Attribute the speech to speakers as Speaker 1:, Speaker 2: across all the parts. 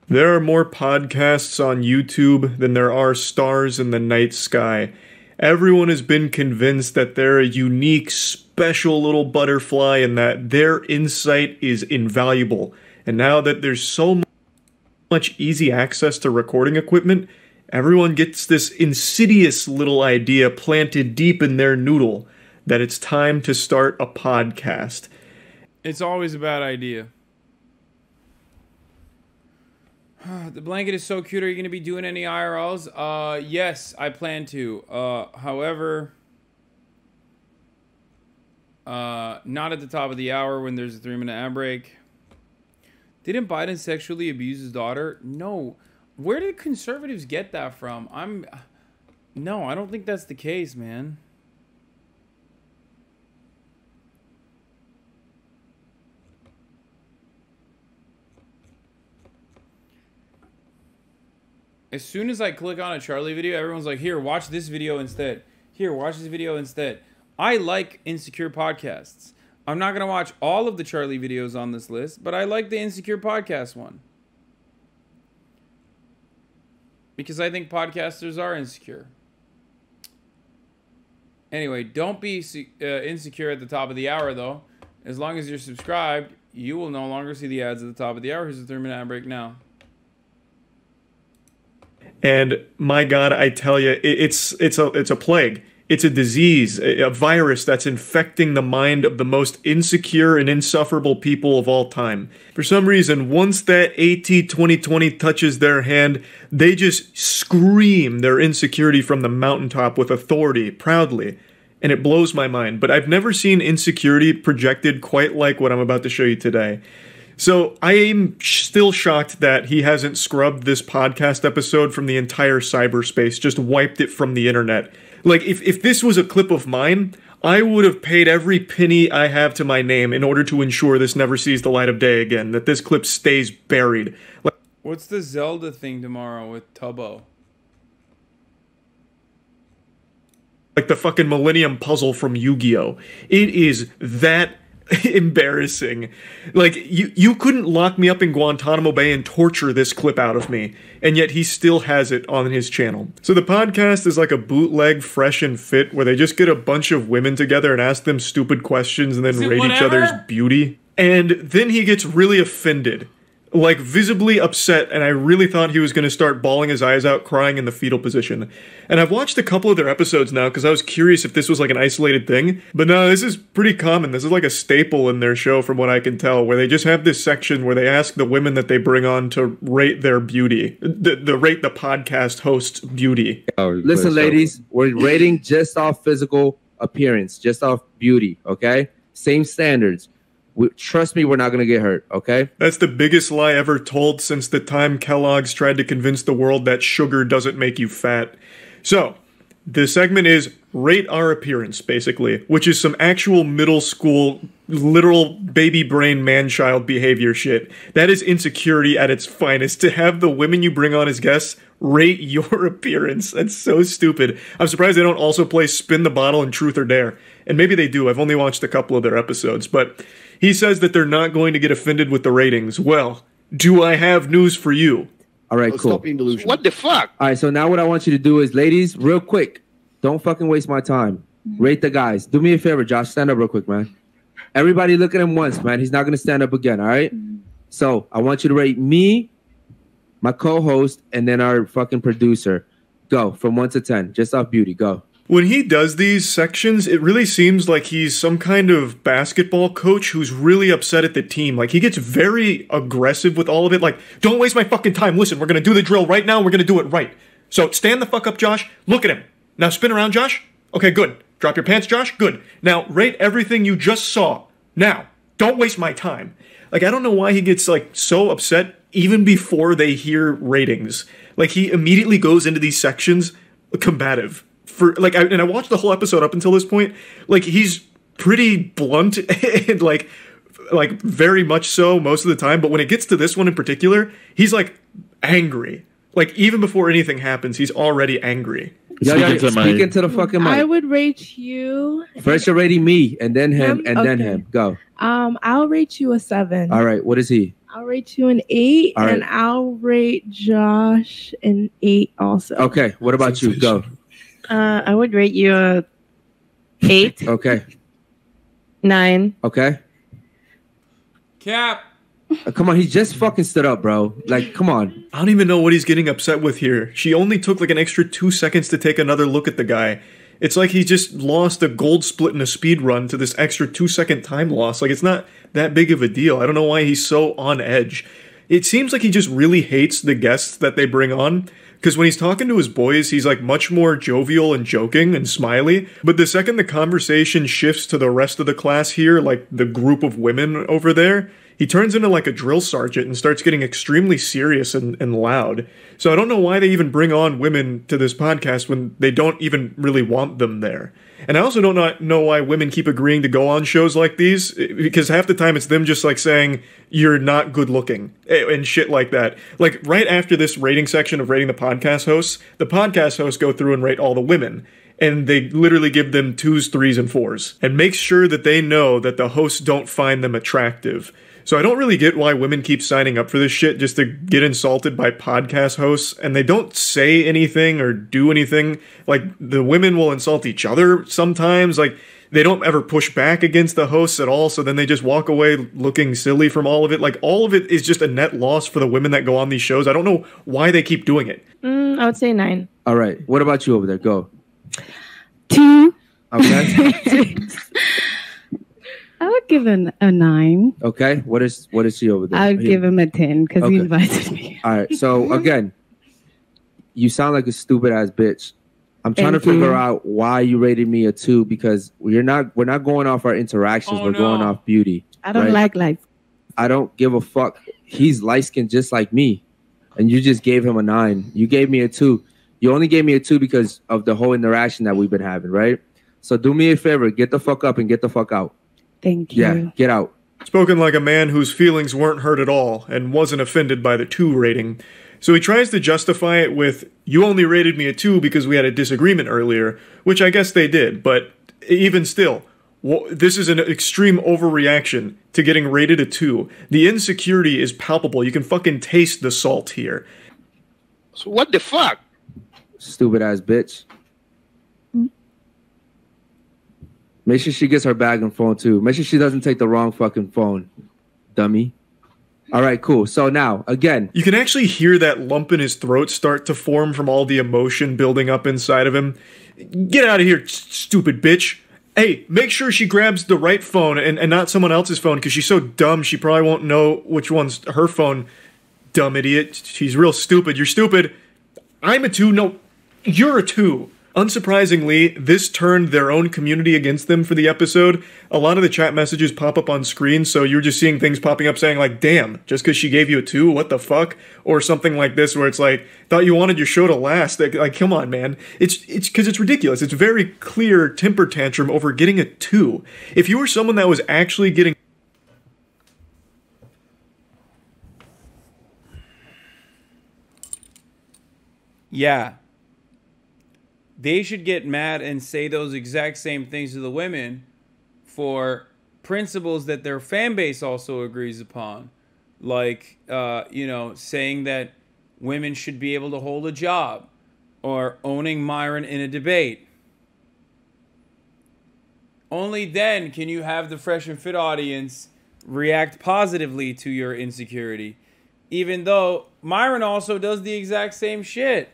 Speaker 1: There are more podcasts on YouTube than there are stars in the night sky. Everyone has been convinced that they're a unique, special little butterfly and that their insight is invaluable. And now that there's so much easy access to recording equipment, everyone gets this insidious little idea planted deep in their noodle that it's time to start a podcast.
Speaker 2: It's always a bad idea. The blanket is so cute. Are you going to be doing any IRLs? Yes, I plan to. However, not at the top of the hour when there's a 3-minute ad break. Didn't Biden sexually abuse his daughter? No. Where did conservatives get that from? No, I don't think that's the case, man. As soon as I click on a Charlie video, everyone's like, here, watch this video instead. Here, watch this video instead. I like Insecure podcasts. I'm not going to watch all of the Charlie videos on this list, but I like the Insecure podcast one. Because I think podcasters are insecure. Anyway, don't be insecure at the top of the hour, though. As long as you're subscribed, you will no longer see the ads at the top of the hour. Here's a 3-minute ad break now.
Speaker 1: And my God, I tell you, it's a plague. It's a disease, a virus that's infecting the mind of the most insecure and insufferable people of all time. For some reason, once that AT 2020 touches their hand, they just scream their insecurity from the mountaintop with authority, proudly. And it blows my mind. But I've never seen insecurity projected quite like what I'm about to show you today. So I am still shocked that he hasn't scrubbed this podcast episode from the entire cyberspace, just wiped it from the internet. Like, if this was a clip of mine, I would have paid every penny I have to my name in order to ensure this never sees the light of day again, that this clip stays buried.
Speaker 2: What's the Zelda thing tomorrow with Tubbo?
Speaker 1: Like the fucking Millennium Puzzle from Yu-Gi-Oh! It is that embarrassing. Like, you couldn't lock me up in Guantanamo Bay and torture this clip out of me, and yet he still has it on his channel. So the podcast is like a bootleg Fresh and Fit, where they just get a bunch of women together and ask them stupid questions and then rate each other's beauty. And then he gets really offended, like visibly upset, and I really thought he was going to start bawling his eyes out, crying in the fetal position. And I've watched a couple of their episodes now because I was curious if this was like an isolated thing, but no, this is pretty common. This is like a staple in their show from what I can tell, where they just have this section where they ask the women that they bring on to rate their beauty, rate the podcast host's beauty.
Speaker 3: Listen, ladies, we're rating just off physical appearance, just off beauty, okay? Same standards. Trust me, we're not going to get hurt, okay?
Speaker 1: That's the biggest lie ever told since the time Kellogg's tried to convince the world that sugar doesn't make you fat. So, the segment is Rate Our Appearance, basically, which is some actual middle school, literal baby brain man-child behavior shit. That is insecurity at its finest, to have the women you bring on as guests rate your appearance. That's so stupid. I'm surprised they don't also play Spin the Bottle and Truth or Dare. And maybe they do. I've only watched a couple of their episodes, but he says that they're not going to get offended with the ratings. Well, do I have news for you?
Speaker 3: All right, cool.
Speaker 4: Stop being delusional. What the fuck?
Speaker 3: All right, so now what I want you to do is, ladies, real quick, don't fucking waste my time. Rate the guys. Do me a favor, Josh. Stand up real quick, man. Everybody look at him once, man. He's not going to stand up again, all right? So I want you to rate me, my co-host, and then our fucking producer. Go, from 1 to 10. Just off beauty. Go.
Speaker 1: When he does these sections, it really seems like he's some kind of basketball coach who's really upset at the team. Like, he gets very aggressive with all of it. Like, don't waste my fucking time. Listen, we're going to do the drill right now. We're going to do it right. So stand the fuck up, Josh. Look at him. Now spin around, Josh. Okay, good. Drop your pants, Josh. Good. Now rate everything you just saw. Now, don't waste my time. Like, I don't know why he gets, like, so upset even before they hear ratings. Like, he immediately goes into these sections combative. And I watched the whole episode up until this point. Like, he's pretty blunt and like very much so most of the time. But when it gets to this one in particular, he's like angry. Like, even before anything happens, he's already angry.
Speaker 3: Speak into the fucking mic.
Speaker 5: I would rate you.
Speaker 3: First, you're rating me, and then him, and then him. Go.
Speaker 5: I'll rate you a 7.
Speaker 3: All right. What is he?
Speaker 5: I'll rate you an 8,
Speaker 3: All right.
Speaker 5: and I'll rate Josh an 8 also.
Speaker 3: Okay, what about you? Go.
Speaker 4: I would rate you a 8,
Speaker 3: Okay,
Speaker 4: 9.
Speaker 3: okay.
Speaker 2: Cap.
Speaker 3: Come on, he just fucking stood up, bro. Like, come on.
Speaker 1: I don't even know what he's getting upset with here. She only took like an extra 2 seconds to take another look at the guy. It's like he just lost a gold split in a speed run to this extra 2-second time loss. Like, it's not that big of a deal. I don't know why he's so on edge. It seems like he just really hates the guests that they bring on. Because when he's talking to his boys, he's like much more jovial and joking and smiley. But the second the conversation shifts to the rest of the class here, like the group of women over there, he turns into like a drill sergeant and starts getting extremely serious and loud. So I don't know why they even bring on women to this podcast when they don't even really want them there. And I also don't know why women keep agreeing to go on shows like these, because half the time it's them just like saying, you're not good looking and shit like that. Like right after this rating section of rating the podcast hosts go through and rate all the women. And they literally give them 2s, 3s, and 4s. And make sure that they know that the hosts don't find them attractive. So I don't really get why women keep signing up for this shit just to get insulted by podcast hosts, and they don't say anything or do anything. Like, the women will insult each other sometimes. Like, they don't ever push back against the hosts at all, so then they just walk away looking silly from all of it. Like, all of it is just a net loss for the women that go on these shows. I don't know why they keep doing it.
Speaker 4: I would say 9.
Speaker 3: All right, what about you over there? Go.
Speaker 4: 2.
Speaker 3: Okay.
Speaker 6: I would give him a 9.
Speaker 3: Okay. What is she over there?
Speaker 6: I would give him a 10 because
Speaker 3: Okay.
Speaker 6: he invited me.
Speaker 3: All right. So again, you sound like a stupid ass bitch. I'm trying
Speaker 6: Thank
Speaker 3: to figure
Speaker 6: you.
Speaker 3: out why you rated me a 2 because we're not going off our interactions.
Speaker 2: Oh,
Speaker 3: we're going
Speaker 2: no.
Speaker 3: off beauty.
Speaker 6: I don't
Speaker 3: right?
Speaker 6: like lights.
Speaker 3: I don't give a fuck. He's light skinned just like me, and you just gave him a 9. You gave me a 2. You only gave me a 2 because of the whole interaction that we've been having, right? So do me a favor, get the fuck up and get the fuck out.
Speaker 6: Thank you.
Speaker 3: Yeah, get out.
Speaker 1: Spoken like a man whose feelings weren't hurt at all and wasn't offended by the 2 rating. So he tries to justify it with, you only rated me a 2 because we had a disagreement earlier, which I guess they did, but even still, this is an extreme overreaction to getting rated a 2. The insecurity is palpable. You can fucking taste the salt here.
Speaker 7: So what the fuck?
Speaker 3: Stupid ass bitch. Make sure she gets her bag and phone too. Make sure she doesn't take the wrong fucking phone. Dummy. All right, cool. So now, again.
Speaker 1: You can actually hear that lump in his throat start to form from all the emotion building up inside of him. Get out of here, stupid bitch. Hey, make sure she grabs the right phone and not someone else's phone because she's so dumb she probably won't know which one's her phone. Dumb idiot. She's real stupid. You're stupid. I'm a 2. No, you're a 2. Unsurprisingly, this turned their own community against them for the episode. A lot of the chat messages pop up on screen, so you're just seeing things popping up saying like, damn, just because she gave you a 2, what the fuck? Or something like this where it's like, thought you wanted your show to last. Like come on, man. It's because it's ridiculous. It's a very clear temper tantrum over getting a 2. If you were someone that was actually getting...
Speaker 2: Yeah. They should get mad and say those exact same things to the women for principles that their fan base also agrees upon. Like, saying that women should be able to hold a job or owning Myron in a debate. Only then can you have the Fresh and Fit audience react positively to your insecurity. Even though Myron also does the exact same shit.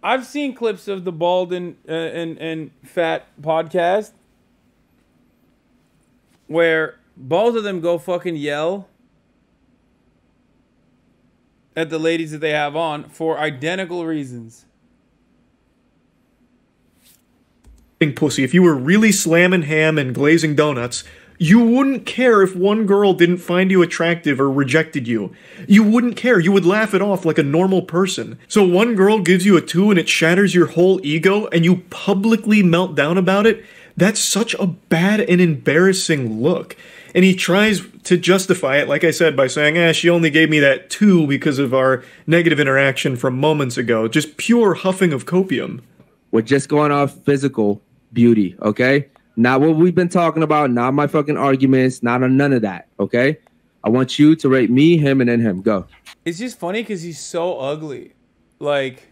Speaker 2: I've seen clips of the Bald and Fat podcast where both of them go fucking yell at the ladies that they have on for identical reasons.
Speaker 1: Pussy, if you were really slamming ham and glazing donuts, you wouldn't care if one girl didn't find you attractive or rejected you. You wouldn't care. You would laugh it off like a normal person. So one girl gives you a 2 and it shatters your whole ego and you publicly melt down about it? That's such a bad and embarrassing look. And he tries to justify it, like I said, by saying, she only gave me that 2 because of our negative interaction from moments ago. Just pure huffing of copium.
Speaker 3: We're just going off physical beauty, okay? Not what we've been talking about, not my fucking arguments, not on none of that, okay? I want you to rate me, him, and then him. Go.
Speaker 2: It's just funny because he's so ugly. Like,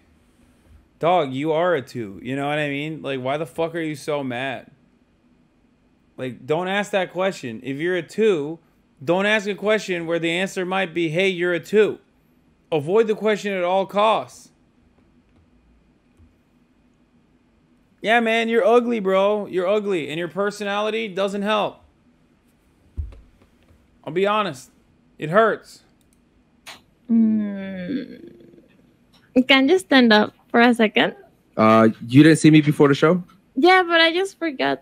Speaker 2: dog, you are a 2. You know what I mean? Like, why the fuck are you so mad? Like, don't ask that question. If you're a 2, don't ask a question where the answer might be, hey, you're a 2. Avoid the question at all costs. Yeah, man, you're ugly, bro. You're ugly. And your personality doesn't help. I'll be honest. It hurts.
Speaker 6: Can you stand up for a second?
Speaker 3: You didn't see me before the show?
Speaker 6: Yeah, but I just forgot.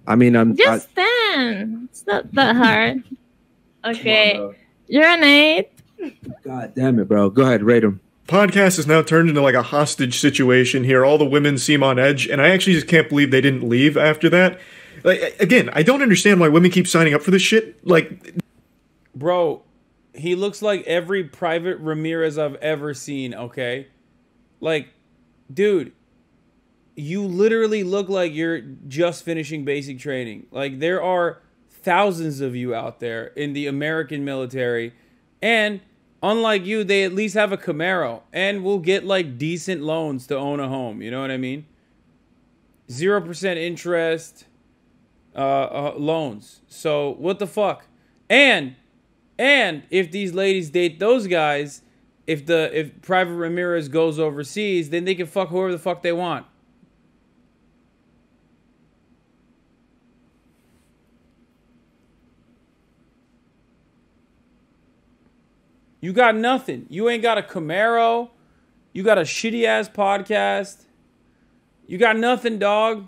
Speaker 3: I mean,
Speaker 6: Just stand. It's not that hard. Okay. You're an 8.
Speaker 3: God damn it, bro. Go ahead, rate him.
Speaker 1: Podcast is now turned into like a hostage situation here. All the women seem on edge, and I actually just can't believe they didn't leave after that. Like, again, I don't understand why women keep signing up for this shit. Like,
Speaker 2: bro, he looks like every Private Ramirez I've ever seen, okay? Like, dude, you literally look like you're just finishing basic training. Like, there are thousands of you out there in the American military, and unlike you, they at least have a Camaro and will get like decent loans to own a home. You know what I mean? 0% interest loans. So what the fuck? And if these ladies date those guys, if Private Ramirez goes overseas, then they can fuck whoever the fuck they want. You got nothing. You ain't got a Camaro. You got a shitty ass podcast. You got nothing, dog.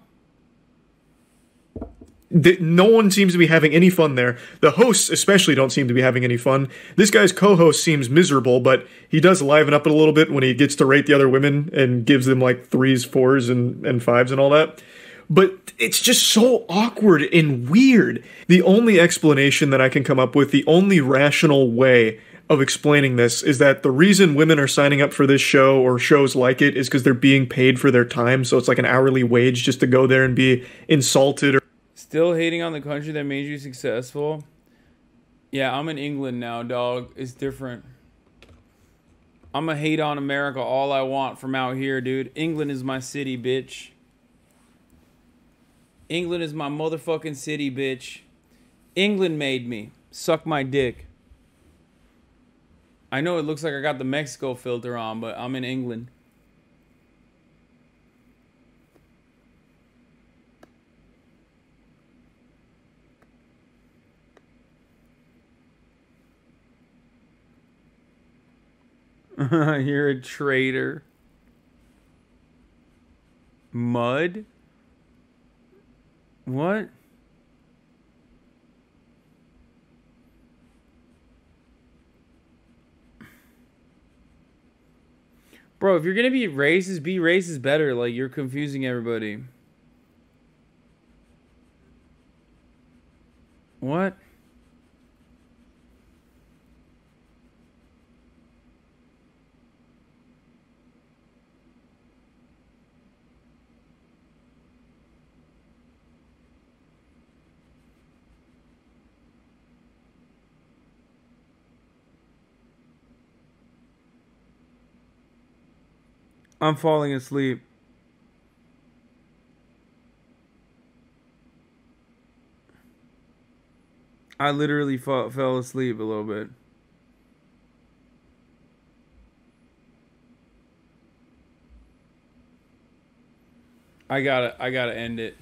Speaker 1: No one seems to be having any fun there. The hosts especially don't seem to be having any fun. This guy's co-host seems miserable, but he does liven up a little bit when he gets to rate the other women and gives them like 3s, 4s, and 5s and all that. But it's just so awkward and weird. The only explanation that I can come up with, the only rational way of explaining this, is that the reason women are signing up for this show or shows like it is because they're being paid for their time. So it's like an hourly wage just to go there and be insulted.
Speaker 2: Still hating on the country that made you successful? Yeah, I'm in England now, dog. It's different. I'm gonna hate on America all I want from out here, dude. England is my city, bitch. England is my motherfucking city, bitch. England made me. Suck my dick. I know it looks like I got the Mexico filter on, but I'm in England. You're a traitor. Mud? What? Bro, if you're gonna be racist better. Like, you're confusing everybody. What? I'm falling asleep. I literally fell asleep a little bit. I gotta end it.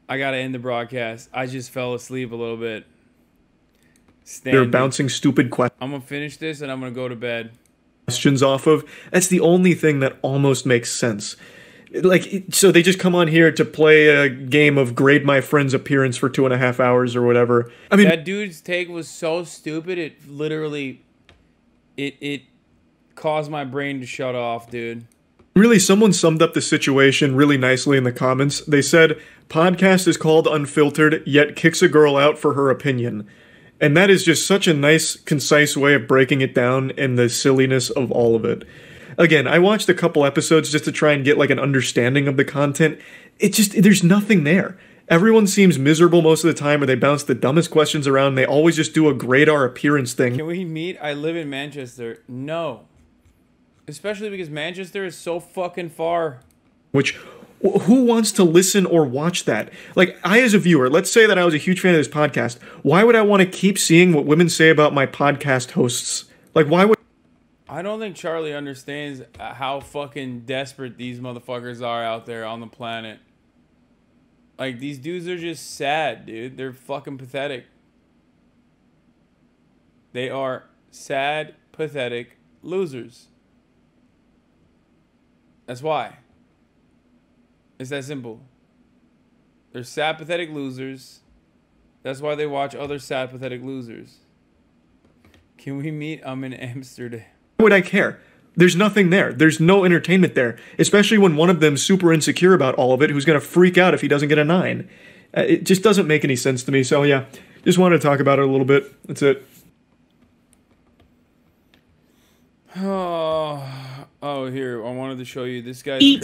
Speaker 2: I gotta end the broadcast. I just fell asleep a little bit.
Speaker 1: They're bouncing stupid questions.
Speaker 2: I'm gonna finish this and I'm gonna go to bed.
Speaker 1: Questions off of. That's the only thing that almost makes sense. Like, so they just come on here to play a game of grade my friend's appearance for 2.5 hours or whatever. I mean,
Speaker 2: that dude's take was so stupid. It literally, it caused my brain to shut off, dude.
Speaker 1: Really, someone summed up the situation really nicely in the comments. They said, podcast is called Unfiltered, yet kicks a girl out for her opinion. And that is just such a nice, concise way of breaking it down and the silliness of all of it. Again, I watched a couple episodes just to try and get like an understanding of the content. It just, there's nothing there. Everyone seems miserable most of the time, or they bounce the dumbest questions around. They always just do a gradar appearance thing.
Speaker 2: Can we meet? I live in Manchester. No. Especially because Manchester is so fucking far.
Speaker 1: Which, who wants to listen or watch that? Like, I as a viewer, let's say that I was a huge fan of this podcast. Why would I want to keep seeing what women say about my podcast hosts? Like, why would...
Speaker 2: I don't think Charlie understands how fucking desperate these motherfuckers are out there on the planet. Like, these dudes are just sad, dude. They're fucking pathetic. They are sad, pathetic losers. That's why. It's that simple. They're sad, pathetic losers. That's why they watch other sad, pathetic losers. Can we meet? I'm in Amsterdam.
Speaker 1: Why would I care? There's nothing there. There's no entertainment there. Especially when one of them's super insecure about all of it, who's going to freak out if he doesn't get a 9. It just doesn't make any sense to me. So yeah, just wanted to talk about it a little bit. That's it.
Speaker 2: Oh, here. I wanted to show you. This guy's crazy.